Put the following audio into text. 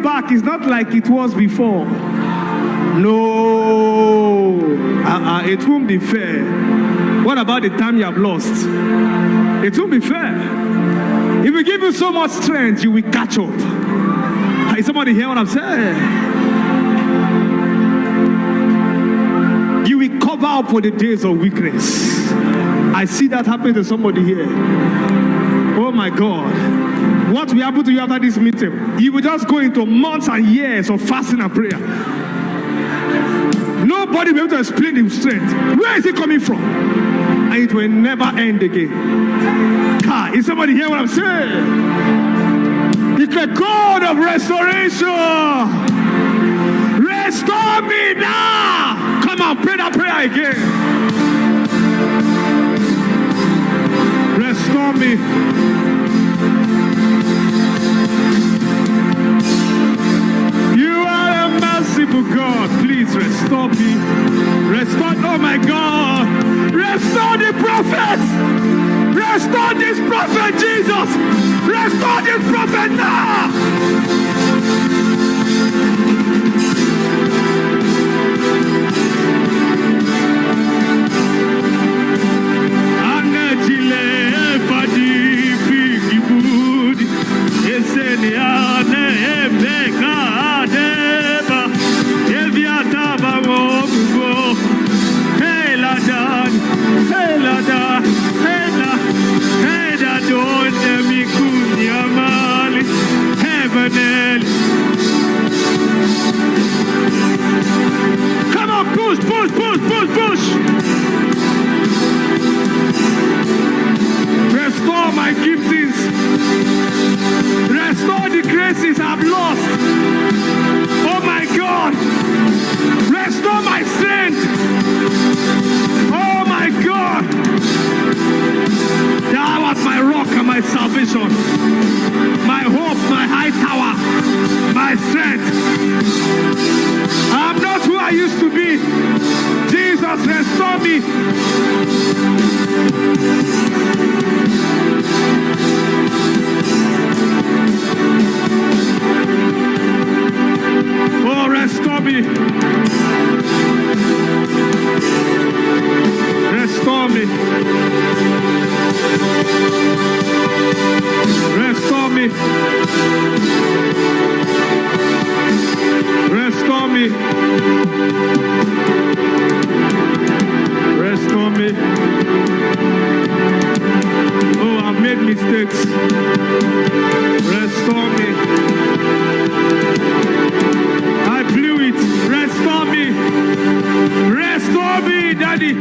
back is not like it was before. No, it won't be fair. What about the time you have lost? It won't be fair. If we give you so much strength, you will catch up. Is somebody hear what I'm saying? You will cover up for the days of weakness. I see that happen to somebody here. Oh my God. What will happen to you after this meeting? You will just go into months and years of fasting and prayer. Nobody will be able to explain the strength. Where is it coming from? And it will never end again. Is somebody hear what I'm saying? It's the God of restoration. Restore me now. Come on, pray that prayer again. Restore me. You are a merciful God. Please restore me. Restore, oh my God. Restore the prophet. Restore this prophet, Jesus. Restore this prophet now. Come on, push, push, push, push, push. Restore my giftings. Restore the graces I've lost. Oh my God. Restore my strength. Oh my God. Thou art my rock and my salvation. My hope, my high tower, my strength. I'm not who I used to be. Jesus, restore me. Oh, restore me. Restore me. Restore me. Restore me. Restore me. Oh, I've made mistakes. Restore me. I blew it. Restore me. Restore me, Daddy.